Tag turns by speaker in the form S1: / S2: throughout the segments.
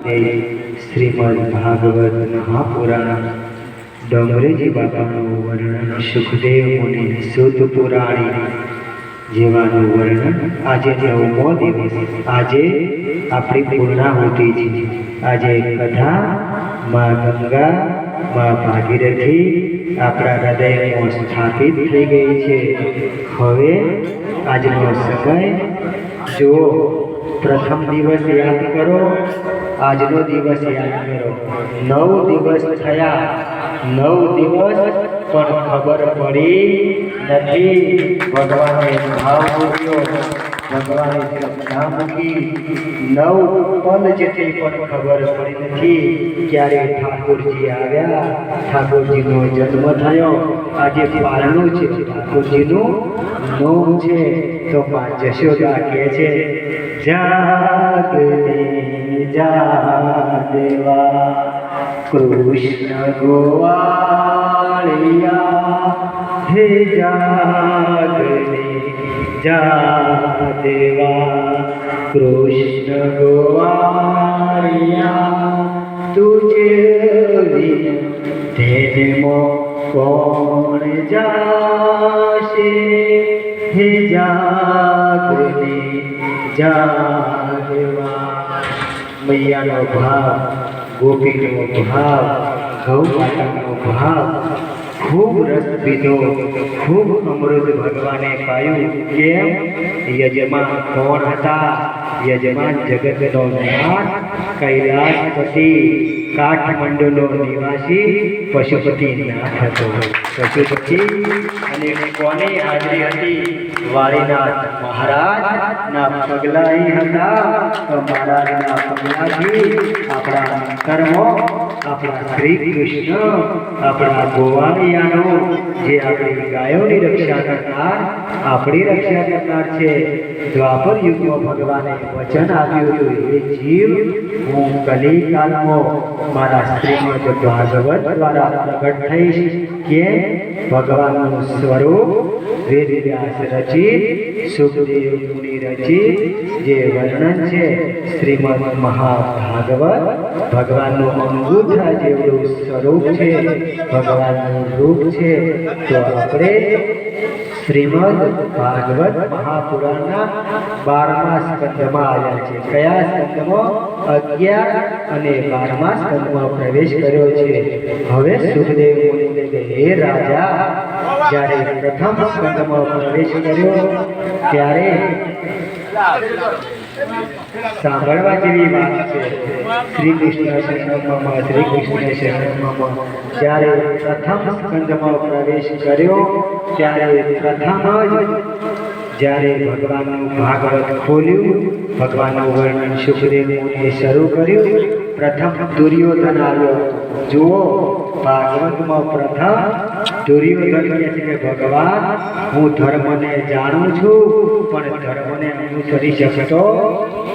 S1: શ્રીમદ ભાગવત મહાપુરાણ ડોંગરેજી બાપાનું વર્ણન સુખદેવ મુનિ સુત પુરાણી જેવાનું વર્ણન આજે 9મો દિવસ આજે આપણી પૂર્ણાહુતિ છે। આજે કથા માં ગંગા માં ભાગીરથી આપણા હૃદયમાં સ્થાપિત થઈ ગઈ છે। હવે આજનો સમય જો પ્રથમ દિવસ યાદ કરો, આજનો દિવસ યાદ કરો। 9 દિવસ થયા, 9 દિવસ પણ ખબર પડી નથી। ભગવાને ભાવ મૂક્યો, ભગવાને શ્રદ્ધા મૂકી, 9 પલ જેટલી પણ ખબર પડી નથી। ક્યારે ઠાકોરજી આવ્યા, ઠાકોરજીનો જન્મ થયો, આજે પારણું છે, ઠાકોરજીનું નોમ છે। તો માં જશોદા કહે છે, જાગને જાદેવા કૃષ્ણ ગોવાળિયા, હે જાગને જાદેવા કૃષ્ણ ગોવાળિયા, તુજે તેને કોણ જાશે, હે જાગને જાગવા। મૈયાનો ભાવ, ગોપીનો ભાવ, ગૌ માતાનો ભાવ, ખૂબ રસ પીધો, ખૂબ અમૃત ભગવાને પાયું। કેમ? યજમાન કોણ હતા? યજમાન જગતનો નાથ, કૈલાસપતિ, કાઠમંડુનો નિવાસી પશુપતિનાથ હતો। પશુપતિ અને કોની હાજરી હતી? વાળીનાથ મહારાજના પગલા હતા। તો મહારાજના પગલાથી આપણા કર્મો, આપણા શ્રી કૃષ્ણ, આપણા ગોવાળિયાનો જે આપણી ગાયોની રક્ષા કરનાર, આપણી રક્ષા કરનાર છે। દ્વાપર યુગમાં ભગવાને વચન આપ્યું હતું, એ જીવ હું કલિકાલમાં મારા શ્રીમદ ભાગવત દ્વારા પ્રગટ થઈશ। કે ભગવાનનું સ્વરૂપ વેદવ્યાસ રચિત, સુખદેવ મુનિ રચિત જે વર્ણન છે શ્રીમદ મહાભાગવત, ભગવાનનું અંગૂઠા જેવડું સ્વરૂપ છે, ભગવાનનું રૂપ છે। તો આપણે શ્રીમદ ભાગવત મહાપુરાણના 12મા સ્કંદમાં આવ્યા છે। કયા સ્કંદમાં? 11 અને 12મા સ્કંદમાં પ્રવેશ કર્યો છે। હવે સુખદેવ મુનિને કહે, હે રાજા, જ્યારે પ્રથમ સ્કંદમાં પ્રવેશ કર્યો ત્યારે સાંભળવા જેવી વાત છે। શ્રી કૃષ્ણ શરણમાં, શ્રી કૃષ્ણ શરણમાં જ્યારે પ્રથમ સ્કંદમાં પ્રવેશ કર્યો ત્યારે પ્રથમ જ જ્યારે ભગવાનનું ભાગવત ખોલ્યું, ભગવાનનું વર્ણન સુખદેવ મુનિએ શરૂ કર્યું, પ્રથમ દુર્યોધન આવ્યો। જુઓ, ભાગવતમાં પ્રથમ દુર્યોધન કહે છે કે ભગવાન, હું ધર્મને જાણું છું પણ ધર્મને અનુસરી શકતો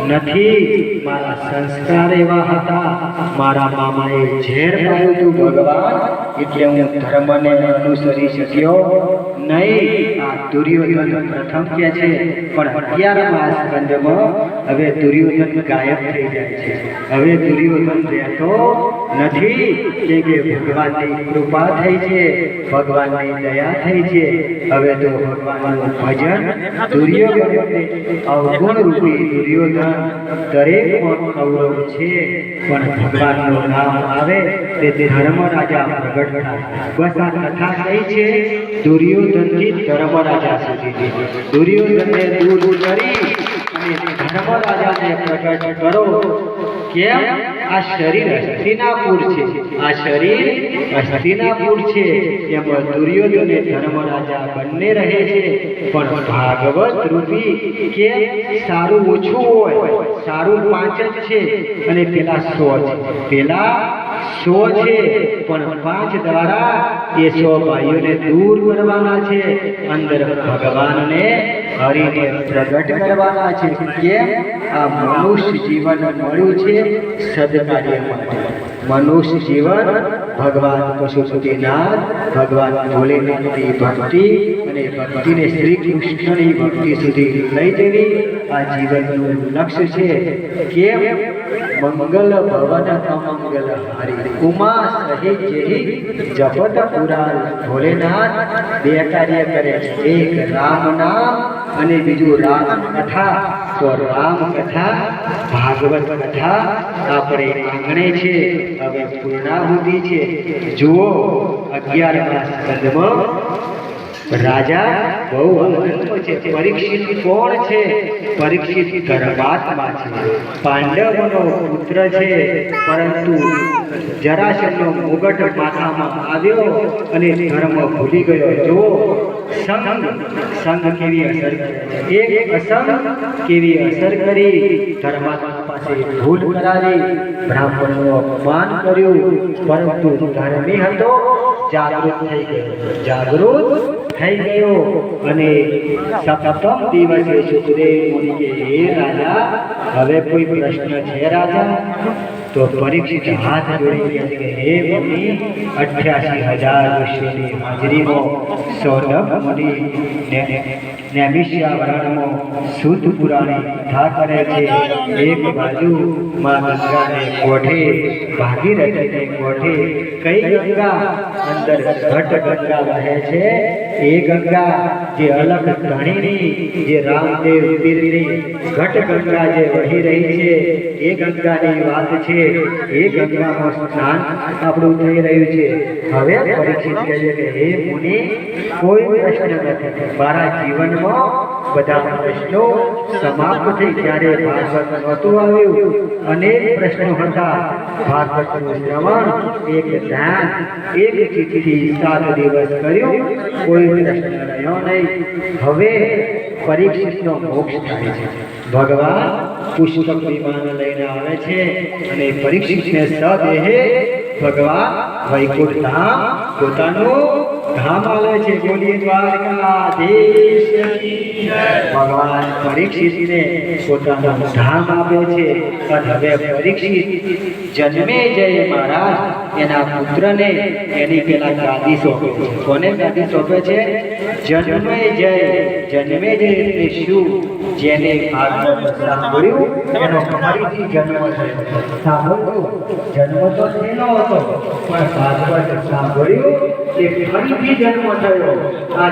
S1: નથી। મારા સંસ્કાર એવા હતા, મારા મામાએ ઝેર પાયું હતું ભગવાન, એટલે હું ધર્મને અનુસરી શક્યો નહીં। આ દુર્યોધન પ્રથમ કહે છે। પણ 11મા સ્કંદમાં હવે દુર્યોધન ગાયબ થઈ જાય છે। હવે દુર્યોધન રહેતો નથી, કેમ કે ભગવાનની કૃપા થઈ છે, ભગવાનની દયા થઈ છે। હવે તો ભગવાનનું ભજન દુર્યોધન અવગુણ રૂપી દુર્યોધન દરેકમાં કૌરવ છે, પણ ભગવાનનું નામ આવે તે ધર્મ રાજા પ્રગટ થાય। બસ આ કથા કઈ છે? દુર્યોધનથી ધર્મ રાજા સુધી, દુર્યોધનને દૂર કરી અને ધર્મ રાજાને પ્રગટ કરો। કેમ? આ શરીર હસ્તિનાપુર છે, આ શરીર હસ્તિનાપુર છે, એમાં દુર્યોધન અને ધર્મ રાજા બંને રહે છે। પણ ભાગવત રૂપી કે સારું ઓછું હોય, સારું 5 જ છે અને પેલા 100 છે, પેલા 100 છે પણ 5 દ્વારા એ 100 ભાઈઓને દૂર કરવાના છે, અંદર ભગવાનને હરિને પ્રગટ કરવાના છે। કેમ? આ મનુષ્ય જીવન મળ્યું છે સદકાર્ય માટે। મનુષ્ય જીવન ભગવાન પશુપતિનાથ, ભગવાન ભોલેનાથની ભક્તિ અને ભક્તિને શ્રી કૃષ્ણની ભક્તિ સુધી લઈ જવી આ જીવનનું લક્ષ્ય છે। કેમ? મંગલ ભવન અમંગલ હારી ઉમા સહિત જેહી જપત પુરાણ ભોલેનાથ બે કાર્ય કરે છે, એક રામ નામ અને બીજું રામ કથા. તો રામ કથા ભાગવત કથા આપણે આંગણે છે. હવે પૂર્ણાહુતિ છે. જુઓ 11મા સ્કંદમાં રાજા બહુ આનંદમાં છે. પરીક્ષિત કોણ છે? પરીક્ષિત ધર્માત્મા છે, પાંડવનો પુત્ર છે. પરંતુ જરાસંધનો મુગટ માથામાં આવ્યો અને ધર્મ ભૂલી ગયો. જુઓ સંઘ કેવી અસર કરે, એક અસંગ કેવી અસર કરી. ધર્માત્મા પાસે ભૂલ કરાવી, બ્રાહ્મણનું અપમાન કર્યું. પરંતુ ધર્મી હતો, જાગૃત થઈ ગયો અને સપ્તમ દિવસે સુખદેવ મુનિ કે હે રાજા, હવે કોઈ પ્રશ્ન છે રાજા? તો પરીક્ષિત હાથ જોડી કહે કે હે મુનિ, 88,000 ઋષિઓની હાજરીમાં સૌનક મુનિ નૈમિષારણ્યમાં શુદ્ધ પુરાણી કથા કરે છે. એક બાજુ માં ગંગાને કોઠે, ભાગીરથીને કોઠે. કઈ ગંગા? અંદર ઘટ ગંગા વહે છે. એ ગંગા જે અલગ ધણીની, જે રામદેવ પીરની ઘટ ગંગા જે વહી રહી છે, એ ગંગાની વાત છે. એ ગંગામાં સ્નાન આપણું થઈ રહ્યું છે. હવે પરીક્ષિત કહે છે કે હે મુનિ, કોઈ પ્રશ્ન નથી. મારા જીવનમાં બધા પ્રશ્નો સમાપ્ત થઈ. ત્યારે ભાગવત નહોતું આવ્યું, અનેક પ્રશ્નો હતા. ભાગવતનું શ્રવણ, એક ધ્યાન, એક ચિઠ્ઠી 7 દિવસ કર્યું, કોઈ પ્રશ્ન રહ્યો નહીં. હવે પરીક્ષિતનો મોક્ષ થાય છે. ભગવાન પુષ્પક વિમાન લઈને આવે છે અને પરીક્ષિતને સદેહે ભગવાન વૈકુંઠ ધામ, પોતાનું ધામ આવે છે. બોલીએ દ્વારકાધીશ કી જય. ભગવાન પરીક્ષિતને પોતાનું ધામ આપ્યો છે. અને હવે પરીક્ષિત જન્મેજય મહારાજ એના પુત્રને એની પેલા ગાદી સોંપે છે. કોને ગાદી સોંપે છે? જન્મેજય. જન્મેજય એટલે શું? જેને ભાગવત સાંભળ્યું એનો ફરીથી જન્મ થયો. સાંભળ્યું, જન્મ તો થયેલો હતો, પણ ભાગવત સાંભળ્યું એ ફરીથી જન્મ થયો. આ